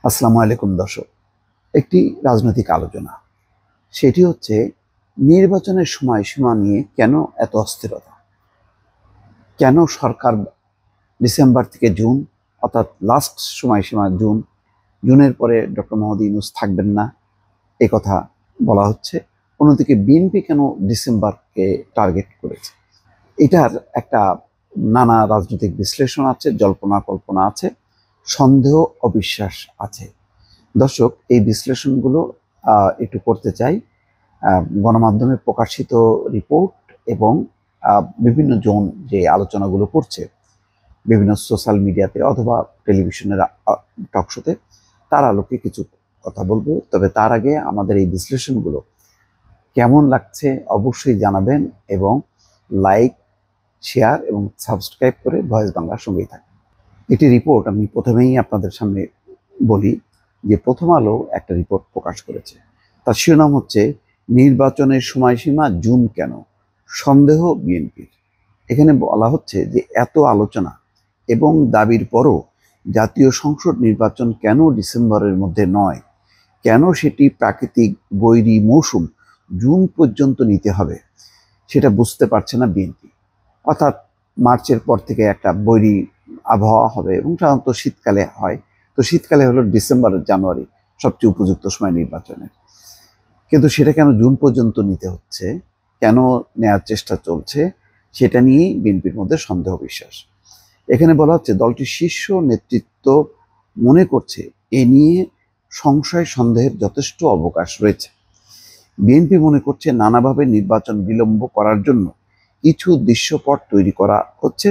আসসালামু আলাইকুম দর্শক। একটি রাজনৈতিক আলোচনা, সেটি হচ্ছে নির্বাচনের সময়সীমা নিয়ে কেন এত অস্থিরতা। কেন সরকার ডিসেম্বর থেকে জুন, অর্থাৎ লাস্ট সময়সীমা জুনের পরে ডক্টর মোহাম্মদ ইউনূস থাকবেন না, এ কথা বলা হচ্ছে। অন্যদিকে বিএনপি কেন ডিসেম্বরকে টার্গেট করেছে, এটার একটা নানা রাজনৈতিক বিশ্লেষণ আছে, জল্পনা কল্পনা আছে, সন্দেহ অবিশ্বাস আছে। দর্শক, এই বিশ্লেষণগুলো একটু করতে চাই গণমাধ্যমে প্রকাশিত রিপোর্ট এবং বিভিন্ন জন যে আলোচনাগুলো করছে বিভিন্ন সোশ্যাল মিডিয়াতে অথবা টেলিভিশনের টকশোতে, তার আলোকে কিছু কথা বলবো। তবে তার আগে আমাদের এই বিশ্লেষণগুলো কেমন লাগছে অবশ্যই জানাবেন এবং লাইক, শেয়ার এবং সাবস্ক্রাইব করে ভয়েস বাংলার সঙ্গেই থাকবেন। একটি রিপোর্ট আমি প্রথমেই আপনাদের সামনে বলি যে প্রথম আলো একটা রিপোর্ট প্রকাশ করেছে। তার শিরোনাম হচ্ছে নির্বাচনের সময়সীমা জুন কেন, সন্দেহ বিএনপির। এখানে বলা হচ্ছে যে এত আলোচনা এবং দাবির পরও জাতীয় সংসদ নির্বাচন কেন ডিসেম্বরের মধ্যে নয়, কেন সেটি প্রাকৃতিক বৈরী মৌসুম জুন পর্যন্ত নিতে হবে, সেটা বুঝতে পারছে না বিএনপি। অর্থাৎ মার্চের পর থেকে একটা বৈরী আবহাওয়া হবে এবং সাধারণত শীতকালে হয়। তো শীতকালে হলো ডিসেম্বর জানুয়ারি সবচেয়ে উপযুক্ত সময় নির্বাচনের, কিন্তু সেটা কেন জুন পর্যন্ত নিতে হচ্ছে, কেন নেয়ার চেষ্টা চলছে, সেটা নিয়েই বিএনপির মধ্যে সন্দেহ বিশ্বাস। এখানে বলা হচ্ছে দলটির শীর্ষ নেতৃত্ব মনে করছে এ নিয়ে সংশয় সন্দেহের যথেষ্ট অবকাশ রয়েছে। বিএনপি মনে করছে নানাভাবে নির্বাচন বিলম্ব করার জন্য কিছু দৃশ্যপট তৈরি করা হচ্ছে।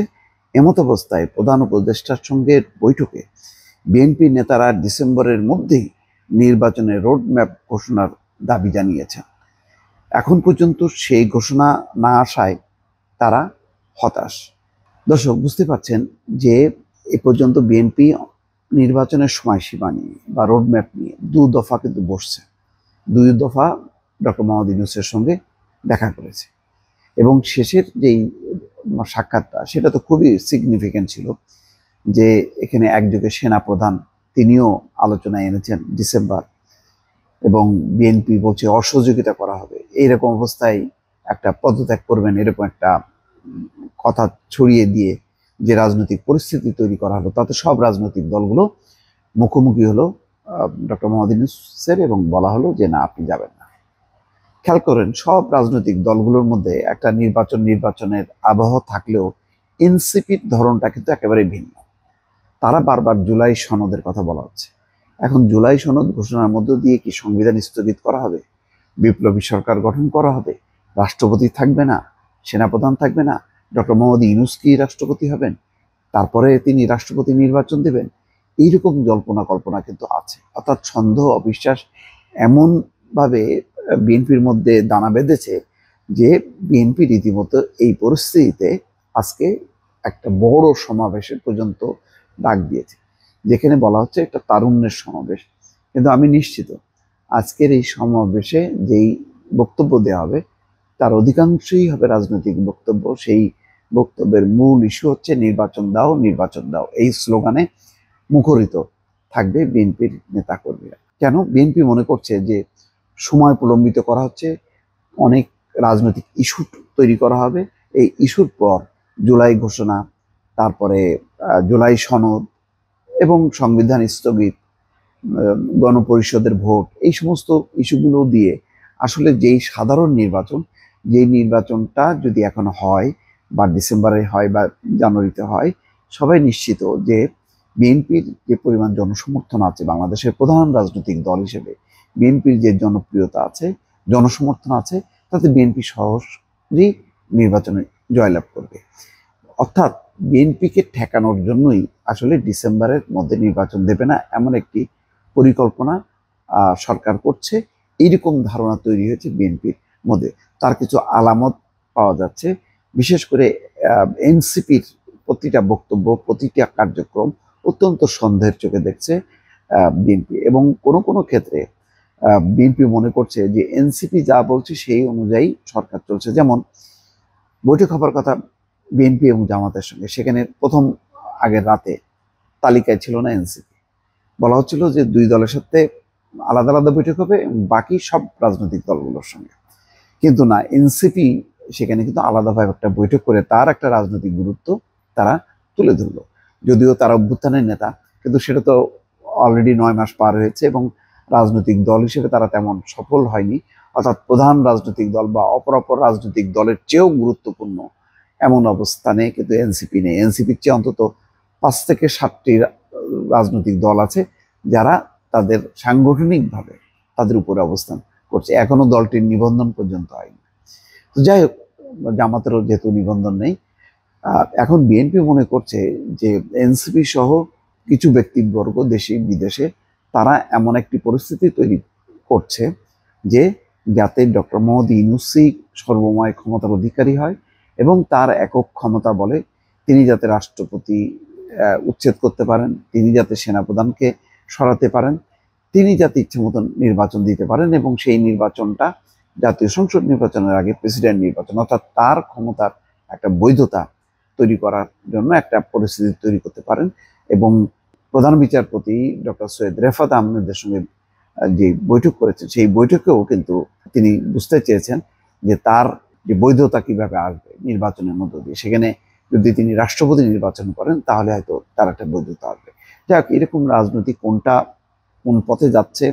এমত অবস্থায় প্রধান উপদেষ্টার সঙ্গে বৈঠকে বিএনপি নেতারা ডিসেম্বরের মধ্যেই নির্বাচনের রোডম্যাপ ঘোষণার দাবি জানিয়েছেন। এখন পর্যন্ত সেই ঘোষণা না আসায় তারা হতাশ। দর্শক, বুঝতে পারছেন যে এ পর্যন্ত বিএনপি নির্বাচনের সময়সীমা নিয়ে বা রোডম্যাপ নিয়ে দু দফা কিন্তু বসছে। দুই দফা ডক্টর মোহাম্মদ ইউনূসের সঙ্গে দেখা করেছে এবং শেষের যেই সাক্ষাৎটা সেটা তো খুবই সিগনিফিক্যান্ট ছিল, যে এখানে একযোগে সেনাপ্রধান তিনিও আলোচনায় এনেছেন ডিসেম্বর, এবং বিএনপি বলছে অসহযোগিতা করা হবে। এইরকম অবস্থায় একটা পদত্যাগ করবেন এরকম একটা কথা ছড়িয়ে দিয়ে যে রাজনৈতিক পরিস্থিতি তৈরি করা হলো, তাতে সব রাজনৈতিক দলগুলো মুখোমুখি হলো ডক্টর মোহাম্মদ ইউনূসের এবং বলা হলো যে না, আপনি যাবেন না। খেয়াল করেন, সব রাজনৈতিক দলগুলোর মধ্যে একটা নির্বাচনের আবহ থাকলেও এনসিপির ধরনটা কিন্তু একেবারে ভিন্ন। তারা বারবার জুলাই সনদের কথা বলা হচ্ছে। এখন জুলাই সনদ ঘোষণার মধ্য দিয়ে কি সংবিধান স্থগিত করা হবে, বিপ্লবী সরকার গঠন করা হবে, রাষ্ট্রপতি থাকবে না, সেনাপ্রধান থাকবে না, ডক্টর মোহাম্মদ ইউনূস কি রাষ্ট্রপতি হবেন, তারপরে তিনি রাষ্ট্রপতি নির্বাচন দেবেন, এইরকম জল্পনা কল্পনা কিন্তু আছে। অর্থাৎ সন্দেহ অবিশ্বাস এমনভাবে বিএনপির মধ্যে দানা বেঁধেছে যে বিএনপি রীতিমতো এই পরিস্থিতিতে আজকে একটা বড় সমাবেশের পর্যন্ত ডাক দিয়েছে, যেখানে বলা হচ্ছে একটা তারুণ্যের সমাবেশ। কিন্তু আমি নিশ্চিত আজকের এই সমাবেশে যেই বক্তব্য দেওয়া হবে তার অধিকাংশই হবে রাজনৈতিক বক্তব্য। সেই বক্তব্যের মূল ইস্যু হচ্ছে নির্বাচন দাও, নির্বাচন দাও, এই স্লোগানে মুখরিত থাকবে বিএনপির নেতাকর্মীরা। কেন বিএনপি মনে করছে যে সময় প্রলম্বিত করা হচ্ছে, অনেক রাজনৈতিক ইস্যু তৈরি করা হবে, এই ইস্যুর পর জুলাই ঘোষণা, তারপরে জুলাই সনদ এবং সংবিধান স্থগিত, গণপরিষদের ভোট, এই সমস্ত ইস্যুগুলো দিয়ে আসলে যেই সাধারণ নির্বাচন, যেই নির্বাচনটা যদি এখন হয় বা ডিসেম্বরে হয় বা জানুয়ারিতে হয়, সবাই নিশ্চিত যে বিএনপির যে পরিমাণ জনসমর্থন আছে, বাংলাদেশের প্রধান রাজনৈতিক দল হিসেবে বিএনপির যে জনপ্রিয়তা আছে, জনসমর্থন আছে, তাতে বিএনপি সহজেই নির্বাচনে জয়লাভ করবে। অর্থাৎ বিএনপিকে ঠেকানোর জন্যই আসলে ডিসেম্বরের মধ্যে নির্বাচন দেবে না এমন একটি পরিকল্পনা সরকার করছে, এইরকম ধারণা তৈরি হয়েছে বিএনপির মধ্যে। তার কিছু আলামত পাওয়া যাচ্ছে। বিশেষ করে এনসিপির প্রতিটা বক্তব্য, প্রতিটা কার্যক্রম অত্যন্ত সন্দেহের চোখে দেখছে বিএনপি, এবং কোনো কোনো ক্ষেত্রে বিএনপি মনে করছে যে এনসিপি যা বলছে সেই অনুযায়ী সরকার চলছে। যেমন বৈঠক হবার কথা বিএনপি এবং জামাতের সঙ্গে, সেখানে প্রথম আগের রাতে তালিকায় ছিল না এনসিপি, বলা হচ্ছিল যে দুই দলের সাথে আলাদা আলাদা বৈঠক হবে বাকি সব রাজনৈতিক দলগুলোর সঙ্গে, কিন্তু না, এনসিপি সেখানে কিন্তু আলাদাভাবে একটা বৈঠক করে তার একটা রাজনৈতিক গুরুত্ব তারা তুলে ধরলো। যদিও তারা অভ্যুত্থানের নেতা, কিন্তু সেটা তো অলরেডি 9 মাস পার হয়েছে এবং রাজনৈতিক দল হিসেবে তারা তেমন সফল হয়নি। অর্থাৎ প্রধান রাজনৈতিক দল বা অপর রাজনৈতিক দলের চেয়েও গুরুত্বপূর্ণ এমন অবস্থানে কিন্তু এনসিপি নেই। এনসিপির চেয়ে অন্তত 5 থেকে 7টি রাজনৈতিক দল আছে যারা তাদের সাংগঠনিকভাবে তাদের উপরে অবস্থান করছে। এখনো দলটির নিবন্ধন পর্যন্ত হয়নি। তো যাই হোক, জামাতেরও যেহেতু নিবন্ধন নেই, এখন বিএনপি মনে করছে যে এনসিপি সহ কিছু ব্যক্তিবর্গ দেশে বিদেশে তারা এমন একটি পরিস্থিতি তৈরি করছে যে যাতে ডক্টর মোহাম্মদ ইউনূসই সর্বময় ক্ষমতার অধিকারী হয় এবং তার একক ক্ষমতা বলে তিনি যাতে রাষ্ট্রপতি উচ্ছেদ করতে পারেন, তিনি যাতে সেনাপ্রধানকে সরাতে পারেন, তিনি যাতে ইচ্ছে মতন নির্বাচন দিতে পারেন এবং সেই নির্বাচনটা জাতীয় সংসদ নির্বাচনের আগে প্রেসিডেন্ট নির্বাচন, অর্থাৎ তার ক্ষমতার একটা বৈধতা তৈরি করার জন্য একটা পরিস্থিতি তৈরি করতে পারেন। এবং প্রধান বিচারপতি ডক্টর সৈয়দ রেফাত আহমেদের সঙ্গে যে বৈঠক করেছেন সেই বৈঠকেও কিন্তু তিনি বুঝতে চেয়েছেন যে তার যে বৈধতা কিভাবে আসবে নির্বাচনের মধ্য দিয়ে। সেখানে যদি তিনি রাষ্ট্রপতি নির্বাচন করেন তাহলে হয়তো তার একটা বৈধতা আসবে। যাক, এরকম রাজনীতি কোন পথে যাচ্ছে,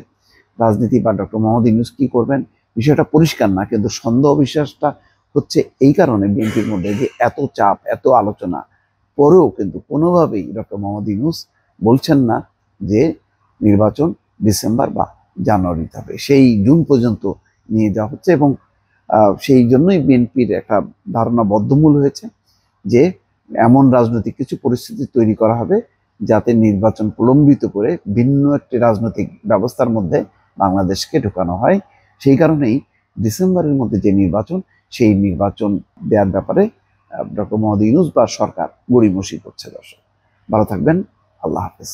রাজনীতি বা ডক্টর মোহাম্মদ ইউনূস কি করবেন বিষয়টা পরিষ্কার না, কিন্তু সন্দেহ বিশ্বাসটা হচ্ছে এই কারণে বিএনপির মধ্যে যে এত চাপ, এত আলোচনা পরেও কিন্তু কোনোভাবেই ডক্টর মোহাম্মদ ইউনূস বলছেন না যে নির্বাচন ডিসেম্বর বা জানুয়ারিতে হবে, সেই জুন পর্যন্ত নিয়ে যাওয়া হচ্ছে। এবং সেই জন্যই বিএনপির একটা ধারণা বদ্ধমূল হয়েছে যে এমন রাজনৈতিক কিছু পরিস্থিতি তৈরি করা হবে যাতে নির্বাচন প্রলম্বিত করে ভিন্ন একটি রাজনৈতিক ব্যবস্থার মধ্যে বাংলাদেশকে ঢোকানো হয়। সেই কারণেই ডিসেম্বরের মধ্যে যে নির্বাচন, সেই নির্বাচন দেওয়ার ব্যাপারে ডক্টর মোহাম্মদ ইউনূস বা সরকার গড়িমসি করছে। দর্শক ভালো থাকবেন, আল্লাহ হাফেজ।